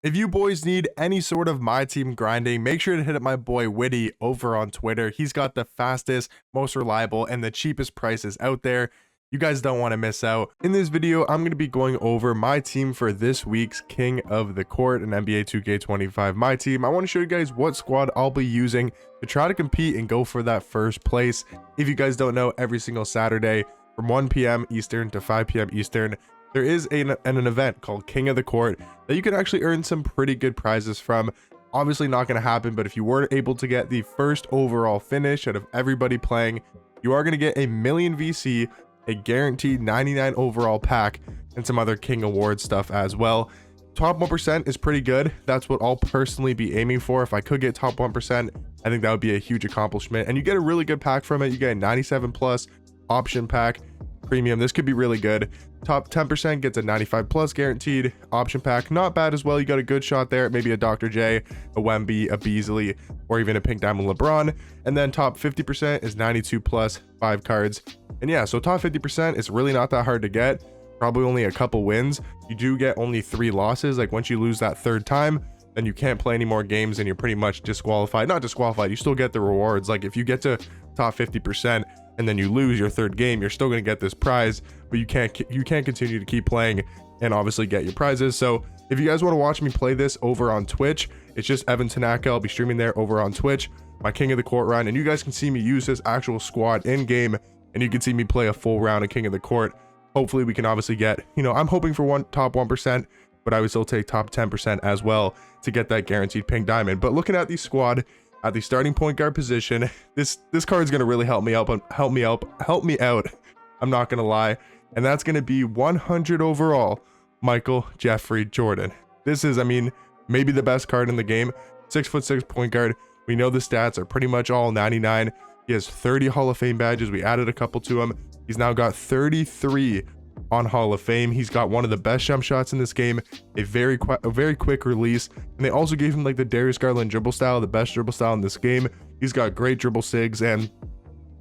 If you boys need any sort of my team grinding, make sure to hit up my boy Witty over on Twitter. He's got the fastest, most reliable, and the cheapest prices out there. You guys don't want to miss out. In this video, I'm going to be going over my team for this week's King of the Court and NBA 2K25 my team. I want to show you guys what squad I'll be using to try to compete and go for that first place. If you guys don't know, every single Saturday from 1 p.m. Eastern to 5 p.m. Eastern, there is an event called King of the Court that you can actually earn some pretty good prizes from. Obviously not going to happen, but if you were able to get the first overall finish out of everybody playing, you are going to get a million VC, a guaranteed 99 overall pack, and some other King Award stuff as well. Top 1% is pretty good. That's what I'll personally be aiming for. If I could get top 1%, I think that would be a huge accomplishment. And you get a really good pack from it. You get a 97 plus option pack premium. This could be really good. Top 10% gets a 95 plus guaranteed option pack. Not bad as well. You got a good shot there. Maybe a Dr. J, a Wemby, a Beasley, or even a Pink Diamond LeBron. And then top 50% is 92 plus 5 cards. And yeah, so top 50% is really not that hard to get. Probably only a couple wins. You do get only 3 losses. Like once you lose that third time, then you can't play any more games and you're pretty much disqualified. Not disqualified, you still get the rewards. Like if you get to top 50% and then you lose your third game, you're still going to get this prize, but you can't continue to keep playing and obviously get your prizes. So if you guys want to watch me play this over on Twitch, it's just Evan Tanaka. I'll be streaming there over on Twitch, my King of the Court run, and you guys can see me use this actual squad in game, and you can see me play a full round of King of the Court. Hopefully we can obviously get, I'm hoping for top 1%, but I would still take top 10% as well to get that guaranteed pink diamond. But looking at the squad at the starting point guard position, this card is going to really help me out. I'm not going to lie. And that's going to be 100 overall Michael Jeffrey Jordan. This is, maybe the best card in the game. 6'6" point guard. We know the stats are pretty much all 99. He has 30 Hall of Fame badges. We added a couple to him. He's now got 33 on Hall of Fame. He's got one of the best jump shots in this game, a very quick release, and they also gave him like the Darius Garland dribble style, the best dribble style in this game. He's got great dribble sigs, and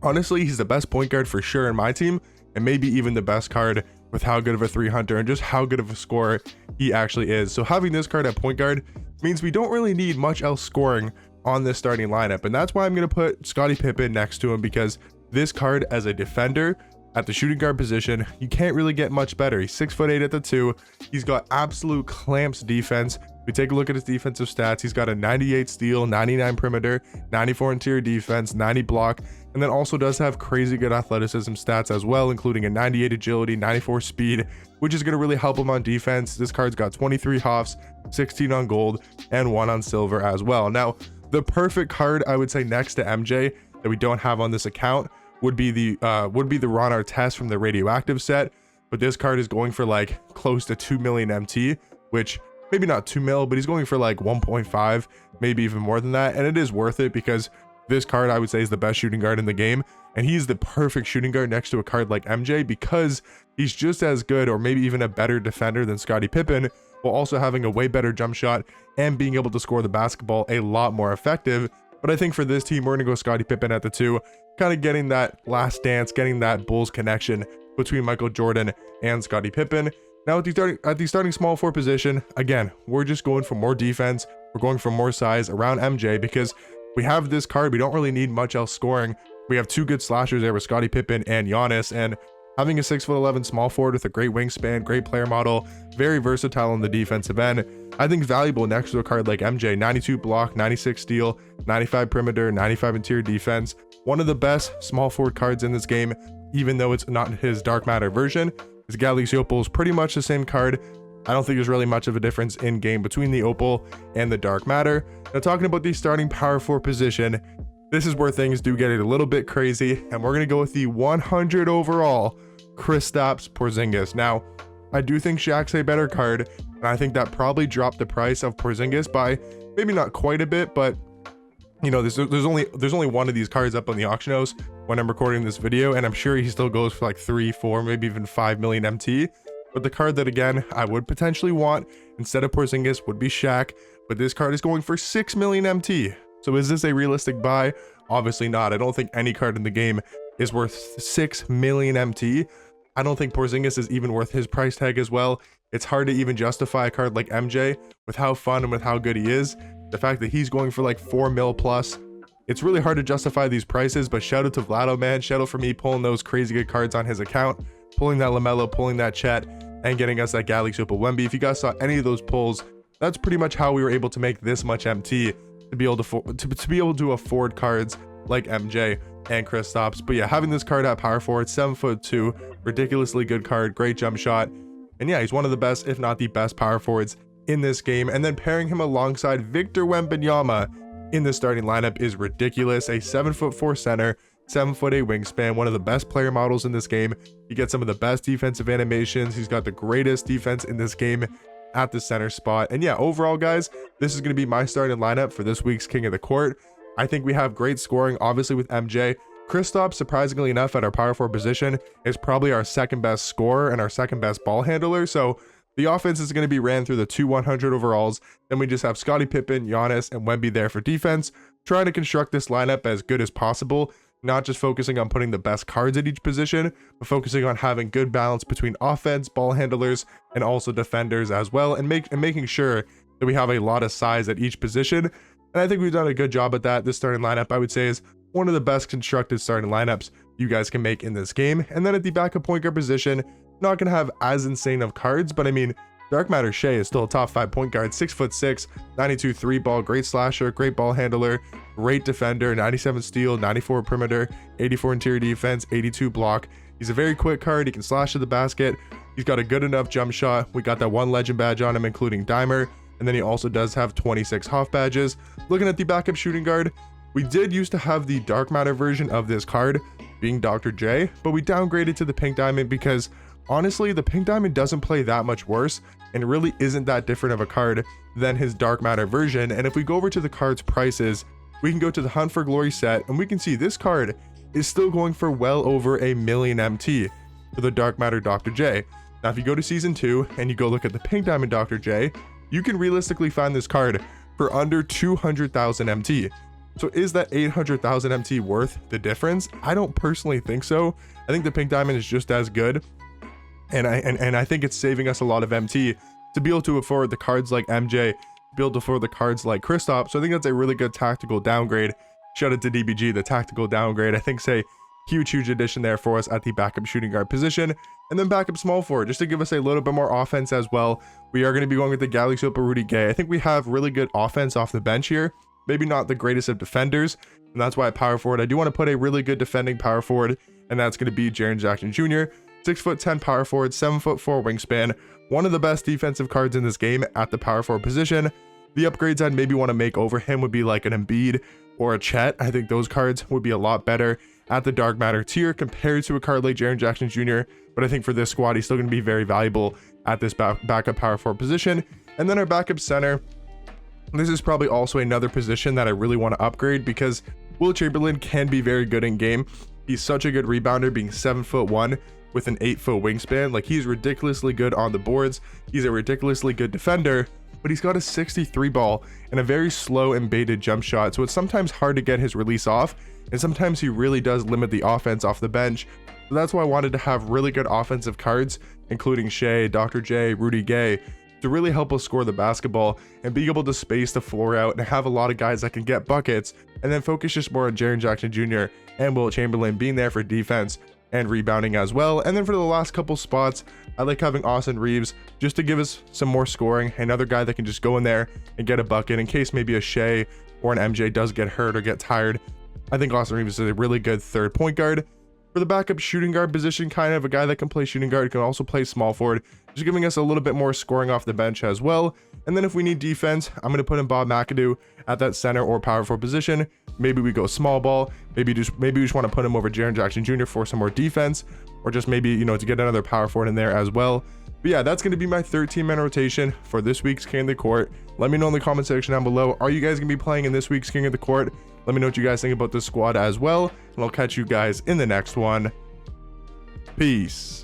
honestly, he's the best point guard for sure in my team, and maybe even the best card with how good of a 3-hunter and just how good of a scorer he actually is. So having this card at point guard means we don't really need much else scoring on this starting lineup, and that's why I'm going to put Scottie Pippen next to him, because this card as a defender at the shooting guard position, you can't really get much better. He's 6'8" at the 2. He's got absolute clamps defense. We take a look at his defensive stats. He's got a 98 steal, 99 perimeter, 94 interior defense, 90 block, and then also does have crazy good athleticism stats as well, including a 98 agility, 94 speed, which is going to really help him on defense. This card's got 23 Hoffs, 16 on gold, and 1 on silver as well. Now, the perfect card I would say next to MJ that we don't have on this account would be the Ron Artest from the radioactive set, but this card is going for like close to 2 million MT, which maybe not 2 mil, but he's going for like 1.5, maybe even more than that, and it is worth it because this card I would say is the best shooting guard in the game, and he's the perfect shooting guard next to a card like MJ because he's just as good or maybe even a better defender than Scottie Pippen, while also having a way better jump shot and being able to score the basketball a lot more effective. But I think for this team, we're going to go Scottie Pippen at the 2, kind of getting that last dance, getting that Bulls connection between Michael Jordan and Scottie Pippen. Now at the starting small forward position, again, we're just going for more defense. We're going for more size around MJ because we have this card. We don't really need much else scoring. We have 2 good slashers there with Scottie Pippen and Giannis, and having a 6'11" small forward with a great wingspan, great player model, very versatile on the defensive end, I think valuable next to a card like MJ. 92 block, 96 steal, 95 perimeter, 95 interior defense. One of the best small forward cards in this game, even though it's not his dark matter version. His Galaxy Opal is pretty much the same card. I don't think there's really much of a difference in game between the Opal and the dark matter. Now talking about the starting power forward position, this is where things do get a little bit crazy, and we're going to go with the 100 overall Kristaps Porzingis. Now, I do think Shaq's a better card, and I think that probably dropped the price of Porzingis by maybe not quite a bit, but there's only one of these cards up on the auction house when I'm recording this video, and I'm sure he still goes for like 3, 4, maybe even 5 million MT. But the card that again I would potentially want instead of Porzingis would be Shaq, but this card is going for 6 million MT. So is this a realistic buy? Obviously not. I don't think any card in the game is worth 6 million MT. I don't think Porzingis is even worth his price tag as well. it's hard to even justify a card like MJ with how fun and with how good he is. The fact that he's going for like 4 mil plus, it's really hard to justify these prices. But shout out to Vlado, man. Shout out for me pulling those crazy good cards on his account, pulling that LaMelo, pulling that Chet, and getting us that Galaxy Opal Wemby. If you guys saw any of those pulls, that's pretty much how we were able to make this much MT, to be able to afford cards like MJ and Kristaps. But yeah, having this card at power forward, 7'2", ridiculously good card, great jump shot, and yeah, he's one of the best, if not the best, power forwards in this game. And then pairing him alongside Victor Wembanyama in the starting lineup is ridiculous. A 7'4" center, 7'8" wingspan, one of the best player models in this game. He gets some of the best defensive animations. He's got the greatest defense in this game at the center spot. And yeah, overall, guys, this is going to be my starting lineup for this week's King of the Court. I think we have great scoring, obviously, with MJ. Kristaps, surprisingly enough, at our power forward position, is probably our second best scorer and our second best ball handler. So the offense is going to be ran through the 2 100 overalls. Then we just have Scottie Pippen, Giannis, and Wemby there for defense, trying to construct this lineup as good as possible, not just focusing on putting the best cards at each position, but focusing on having good balance between offense, ball handlers, and also defenders as well, and making sure that we have a lot of size at each position. And I think we've done a good job at that. This starting lineup, I would say, is one of the best constructed starting lineups you guys can make in this game. And then at the backup point guard position, not going to have as insane of cards, but I mean, Dark Matter Shea is still a top 5 point guard, 6'6", 92 3-ball, great slasher, great ball handler, great defender, 97 steal, 94 perimeter, 84 interior defense, 82 block. He's a very quick card. He can slash to the basket. He's got a good enough jump shot. We got that 1 legend badge on him, including Dimer. And then he also does have 26 Hoff badges. Looking at the backup shooting guard, we did used to have the Dark Matter version of this card being Dr. J, but we downgraded to the Pink Diamond because honestly, the Pink Diamond doesn't play that much worse and really isn't that different of a card than his Dark Matter version. And if we go over to the card's prices, we can go to the Hunt for Glory set and we can see this card is still going for well over a million MT for the Dark Matter Dr. J. Now, if you go to season 2 and you go look at the Pink Diamond Dr. J, you can realistically find this card for under 200,000 MT. So is that 800,000 MT worth the difference? I don't personally think so. I think the Pink Diamond is just as good. And I think it's saving us a lot of MT to be able to afford the cards like MJ, to be able to afford the cards like Kristaps. So I think that's a really good tactical downgrade. Shout out to DBG, the tactical downgrade. I think say huge addition there for us at the backup shooting guard position. And then backup small forward, just to give us a little bit more offense as well. We are going to be going with the Galaxy Opal Rudy Gay. I think we have really good offense off the bench here. Maybe not the greatest of defenders, and that's why at power forward, I do want to put a really good defending power forward, and that's going to be Jaren Jackson Jr., 6'10" power forward, 7'4" wingspan, one of the best defensive cards in this game at the power forward position. The upgrades I'd maybe want to make over him would be like an Embiid or a Chet. I think those cards would be a lot better at the Dark Matter tier compared to a card like Jaren Jackson Jr., but I think for this squad, he's still going to be very valuable at this backup power forward position. And then our backup center, this is probably also another position that I really want to upgrade because Will Chamberlain can be very good in game. He's such a good rebounder, being 7'1" with an 8-foot wingspan. Like, he's ridiculously good on the boards. He's a ridiculously good defender, but he's got a 63 ball and a very slow and baited jump shot. So it's sometimes hard to get his release off, and sometimes he really does limit the offense off the bench. So that's why I wanted to have really good offensive cards, including Shea, Dr. J, Rudy Gay, to really help us score the basketball and be able to space the floor out and have a lot of guys that can get buckets, and then focus just more on Jaren Jackson Jr. and Will Chamberlain being there for defense and rebounding as well. And then for the last couple spots, I like having Austin Reeves just to give us some more scoring, another guy that can just go in there and get a bucket in case maybe a Shea or an MJ does get hurt or get tired. I think Austin Reeves is a really good third point guard. For the backup shooting guard position, kind of a guy that can play shooting guard, can also play small forward, just giving us a little bit more scoring off the bench as well. And then if we need defense, I'm going to put in Bob McAdoo at that center or power forward position. Maybe we go small ball. Maybe we just want to put him over Jaren Jackson Jr. for some more defense, or just maybe, you know, to get another power forward in there as well. But yeah, that's going to be my 13-man rotation for this week's King of the Court. Let me know in the comment section down below. Are you guys going to be playing in this week's King of the Court? Let me know what you guys think about this squad as well, and I'll catch you guys in the next one. Peace.